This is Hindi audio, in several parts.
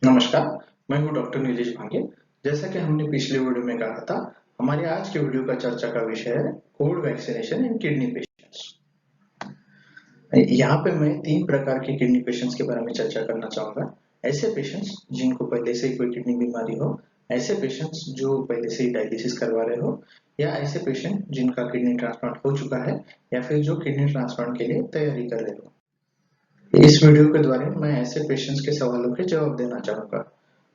नमस्कार, मैं हूं डॉक्टर नीलेश भांगे। जैसा कि हमने पिछले वीडियो में कहा था, हमारे आज के वीडियो का चर्चा का विषय है Covid vaccination in kidney patients. यहाँ पे मैं 3 प्रकार के किडनी पेशेंट्स के बारे में चर्चा करना चाहूंगा। ऐसे पेशेंट्स जिनको पहले से ही कोई किडनी बीमारी हो, ऐसे पेशेंट्स जो पहले से ही डायलिसिस करवा रहे हो, या ऐसे पेशेंट जिनका किडनी ट्रांसप्लांट हो चुका है, या फिर जो किडनी ट्रांसप्लांट के लिए तैयारी कर रहे हो। इस वीडियो के द्वारा मैं ऐसे पेशेंट्स के सवालों के जवाब देना चाहूंगा।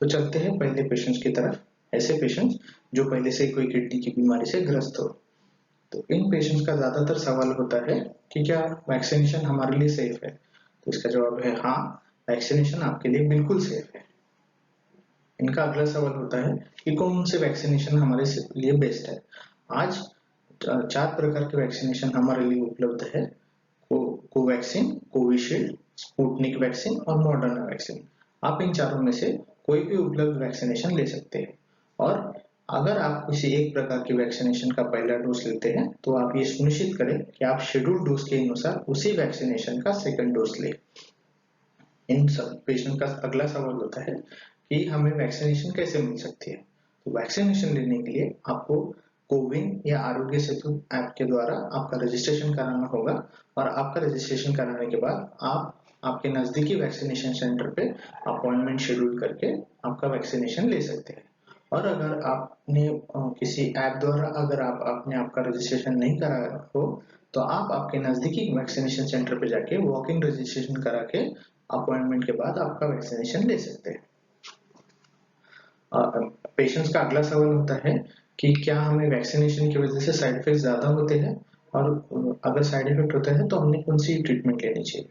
तो चलते हैं पहले पेशेंट्स की तरफ। ऐसे पेशेंट्स जो पहले से कोई किडनी की बीमारी से ग्रस्त हो, तो इन पेशेंट्स का ज्यादातर सवाल होता है कि क्या वैक्सीनेशन हमारे लिए सेफ है। तो इसका जवाब है हाँ, वैक्सीनेशन आपके लिए बिल्कुल सेफ है। इनका अगला सवाल होता है कि कौन से वैक्सीनेशन हमारे लिए बेस्ट है। आज 4 प्रकार के वैक्सीनेशन हमारे लिए उपलब्ध है। कोवैक्सीन, कोविशील्ड, स्पुतनिक वैक्सीन और मॉडर्ना वैक्सीन। आप इन चारों में से कोई भी उपलब्ध वैक्सीनेशन ले सकते हैं। और अगर आप किसी एक प्रकार की वैक्सीनेशन का पहला डोज लेते हैं, तो आप ये सुनिश्चित करें कि आप शेड्यूल डोज के अनुसार उसी वैक्सीनेशन का सेकंड डोज लें। इन सब पेशेंट का अगला सवाल होता है कि हमें वैक्सीनेशन कैसे मिल सकती है। तो वैक्सीनेशन लेने के लिए आपको कोविन या आरोग्य सेतु ऐप के द्वारा आपका रजिस्ट्रेशन कराना होगा। और आपका रजिस्ट्रेशन कराने के बाद आप आपके नजदीकी वैक्सीनेशन सेंटर पे अपॉइंटमेंट शेड्यूल करके आपका वैक्सीनेशन ले सकते हैं। और अगर आपने किसी ऐप द्वारा अगर आप आपने आपका रजिस्ट्रेशन नहीं कराया हो, तो आप आपके नजदीकी वैक्सीनेशन सेंटर पे जाके वॉक इन रजिस्ट्रेशन करा के अपॉइंटमेंट के बाद आपका वैक्सीनेशन ले सकते हैं। पेशेंट्स का अगला सवाल होता है कि क्या हमें वैक्सीनेशन की वजह से साइड इफेक्ट ज्यादा होते हैं, और अगर साइड इफेक्ट होता है तो हमने कौन सी ट्रीटमेंट लेनी चाहिए।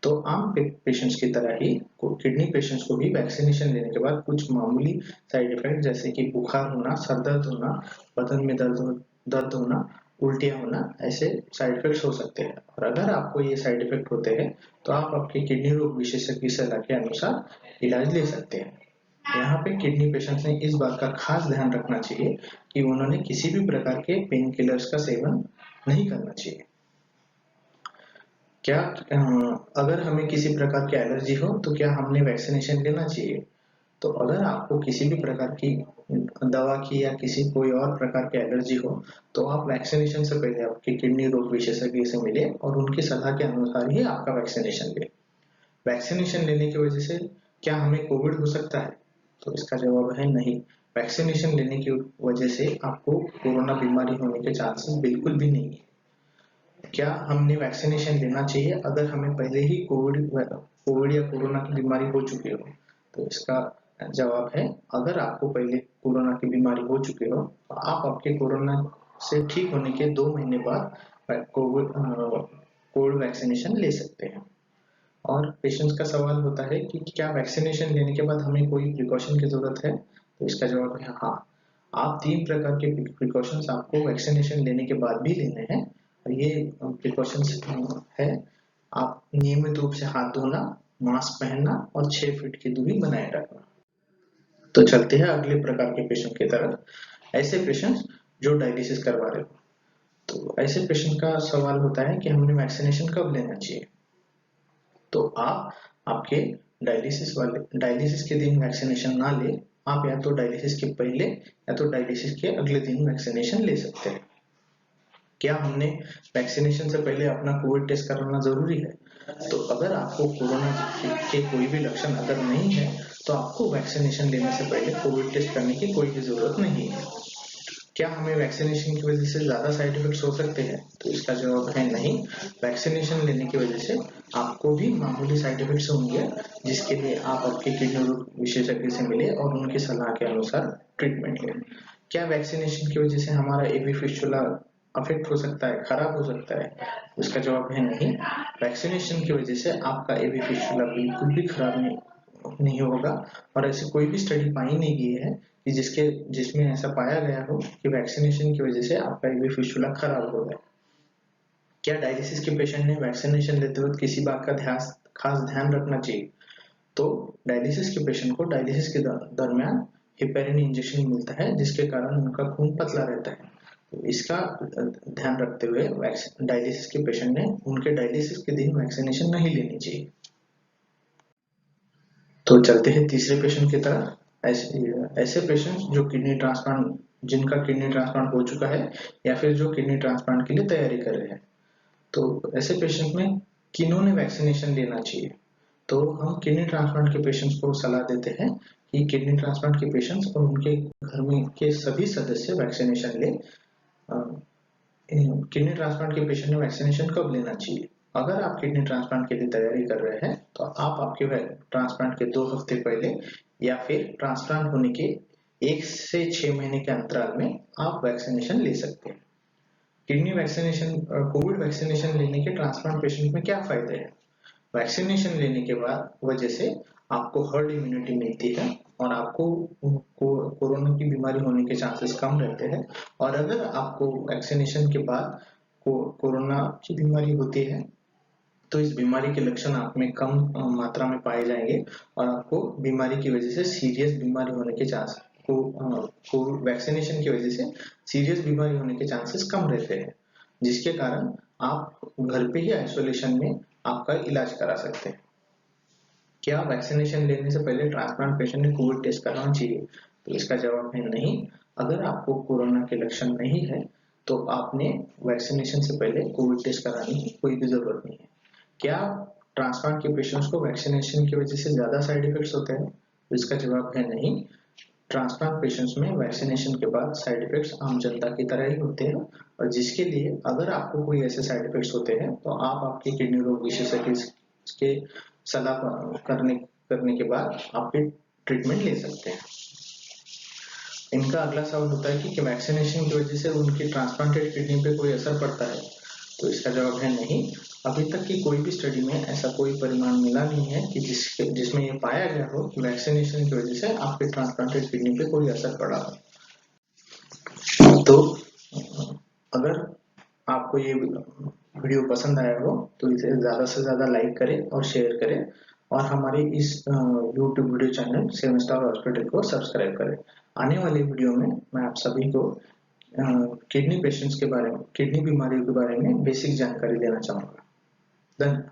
तो आम पेशेंट्स की तरह ही किडनी पेशेंट्स को भी वैक्सीनेशन लेने के बाद कुछ मामूली साइड इफेक्ट जैसे कि बुखार होना, सर दर्द होना, बदन में दर्द होना, उल्टियां होना, ऐसे साइड इफेक्ट्स हो सकते हैं। और अगर आपको ये साइड इफेक्ट होते हैं, तो आप आपके किडनी रोग विशेषज्ञ की सलाह के अनुसार इलाज ले सकते हैं। यहाँ पे किडनी पेशेंट्स ने इस बात का खास ध्यान रखना चाहिए कि उन्होंने किसी भी प्रकार के पेन किलर्स का सेवन नहीं करना चाहिए। क्या अगर हमें किसी प्रकार की एलर्जी हो, तो क्या हमने वैक्सीनेशन लेना चाहिए। तो अगर आपको किसी भी प्रकार की दवा की या किसी कोई और प्रकार की एलर्जी हो, तो आप वैक्सीनेशन से पहले आपके किडनी रोग विशेषज्ञ से मिले और उनकी सलाह के अनुसार ही आपका वैक्सीनेशन ले। वैक्सीनेशन लेने की वजह से क्या हमें कोविड हो सकता है। तो इसका जवाब है नहीं। वैक्सीनेशन लेने की वजह से आपको कोरोना बीमारी होने के चांसेस बिल्कुल भी नहीं है। क्या हमने वैक्सीनेशन लेना चाहिए अगर हमें पहले ही कोविड या कोरोना की बीमारी हो चुकी हो। तो इसका जवाब है, अगर आपको पहले कोरोना की बीमारी हो चुकी हो, तो आप आपके कोरोना से ठीक होने के 2 महीने बाद कोविड वैक्सीनेशन ले सकते हैं। और पेशेंट्स का सवाल होता है कि क्या वैक्सीनेशन लेने के बाद हमें कोई प्रिकॉशन की जरूरत है। तो इसका जवाब है हाँ। आप 3 प्रकार के प्रिकॉशंस आपको वैक्सीनेशन लेने के बाद भी लेने हैं। और ये प्रिकॉशंस है, आप नियमित रूप से हाथ धोना, मास्क पहनना और 6 फीट की दूरी बनाए रखना। तो चलते हैं अगले प्रकार के पेशेंट की तरफ। ऐसे पेशेंट्स जो डायलिसिस करवा रहे हो, तो ऐसे पेशेंट का सवाल होता है कि हमने वैक्सीनेशन कब लेना चाहिए। तो आप आपके डायलिसिस के दिन वैक्सीनेशन ना ले, आप या तो डायलिसिस के पहले या तो डायलिसिस के अगले दिन वैक्सीनेशन ले सकते हैं। क्या हमने वैक्सीनेशन से पहले अपना कोविड टेस्ट कराना जरूरी है। तो अगर आपको कोरोना के कोई भी लक्षण अगर नहीं है, तो आपको वैक्सीनेशन लेने से पहले कोविड टेस्ट करने की कोई भी जरूरत नहीं है। क्या हमें वैक्सीनेशन की वजह से ज्यादा साइड इफेक्ट्स हो सकते हैं। तो इसका जवाब है नहीं। वैक्सीनेशन लेने की वजह से आपको भी मामूली साइड इफेक्ट्स होंगे, जिसके लिए आप आपके किडनी रोग विशेषज्ञ से मिले और उनकी सलाह के अनुसार ट्रीटमेंट लें। क्या वैक्सीनेशन की वजह से हमारा एवी फिस्टुला अफेक्ट हो सकता है, खराब हो सकता है। इसका जवाब है नहीं। वैक्सीनेशन की वजह से आपका एवी फिस्टुला बिल्कुल भी खराब नहीं होगा। और ऐसी कोई भी स्टडी पाई नहीं गई है कि जिसमें ऐसा पाया गया हो कि वैक्सीनेशन की वजह से आपका एवी फिस्टुला खराब हो गया। क्या डायलिसिस के पेशेंट ने वैक्सीनेशन लेते वक्त किसी बात का खास ध्यान रखना चाहिए। तो डायलिसिस के पेशेंट को डायलिसिस के दरमियान हेपेरिन इंजेक्शन मिलता है, जिसके कारण उनका खून पतला रहता है। तो इसका ध्यान रखते हुए डायलिसिस के पेशेंट ने उनके डायलिसिस के दिन वैक्सीनेशन नहीं लेनी चाहिए। तो चलते हैं तीसरे पेशेंट की तरफ। ऐसे पेशेंट जो किडनी ट्रांसप्लांट, जिनका किडनी ट्रांसप्लांट हो चुका है या फिर जो किडनी ट्रांसप्लांट के लिए तैयारी कर रहे हैं, तो ऐसे पेशेंट में किन्होंने वैक्सीनेशन लेना चाहिए। तो हम किडनी ट्रांसप्लांट के पेशेंट्स को सलाह देते हैं कि किडनी ट्रांसप्लांट के पेशेंट्स और उनके घर में के सभी सदस्य वैक्सीनेशन ले। किडनी ट्रांसप्लांट के पेशेंट ने वैक्सीनेशन कब लेना चाहिए। अगर आप किडनी ट्रांसप्लांट के लिए तैयारी कर रहे हैं तो आप आपके ट्रांसप्लांट के 2 हफ्ते पहले या फिर ट्रांसप्लांट होने के 1 से 6 महीने के अंतराल में आप वैक्सीनेशन ले सकते हैं। किडनी वैक्सीनेशन, कोविड वैक्सीनेशन लेने के ट्रांसप्लांट पेशेंट में क्या फायदे हैं। वैक्सीनेशन लेने के बाद वजह से आपको हर्ड इम्यूनिटी मिलती है और आपको कोरोना की बीमारी होने के चांसेस कम रहते हैं। और अगर आपको वैक्सीनेशन के बाद कोरोना की बीमारी होती है तो इस बीमारी के लक्षण आप में कम मात्रा में पाए जाएंगे और आपको बीमारी की वजह से सीरियस बीमारी होने के चांस को वैक्सीनेशन की वजह से सीरियस बीमारी होने के चांसेस कम रहते हैं, जिसके कारण आप घर पे ही आइसोलेशन में आपका इलाज करा सकते हैं। क्या वैक्सीनेशन लेने से पहले ट्रांसप्लांट पेशेंट ने कोविड टेस्ट कराना चाहिए। तो इसका जवाब है नहीं। अगर आपको कोरोना के लक्षण नहीं है तो आपने वैक्सीनेशन से पहले कोविड टेस्ट कराने की कोई भी जरूरत नहीं है। क्या ट्रांसप्लांट के पेशेंट्स को वैक्सीनेशन की वजह से ज्यादा साइड इफेक्ट्स होते हैं। तो इसका जवाब है नहीं। ट्रांसप्लांट पेशेंट्स में वैक्सीनेशन के बाद साइड इफेक्ट्स आम जनता की तरह ही होते हैं और जिसके लिए अगर आपको कोई ऐसे साइड इफेक्ट्स होते हैं तो आप आपके किडनी रोग विशेषज्ञ के सलाह करने करने के बाद आपके ट्रीटमेंट ले सकते हैं। इनका अगला सवाल होता है कि वैक्सीनेशन की वजह से उनकी ट्रांसप्लांटेड किडनी पे कोई असर पड़ता है। तो इसका जवाब है नहीं। अभी तक की कोई भी स्टडी में ऐसा कोई परिणाम मिला नहीं है कि जिसमें ये पाया गया हो कि वैक्सीनेशन की वजह से आपके ट्रांसप्लांटेड किडनी पे कोई असर पड़ा हो। तो अगर आपको ये वीडियो पसंद आया हो तो इसे ज्यादा से ज्यादा लाइक करें और शेयर करें और हमारे इस YouTube video channel 7 star hospital को सब्सक्राइब करें। आने वाले वीडियो में मैं आप सभी को किडनी पेशेंट्स के बारे में, किडनी बीमारियों के बारे में बेसिक जानकारी देना चाहूंगा। धन्यवाद।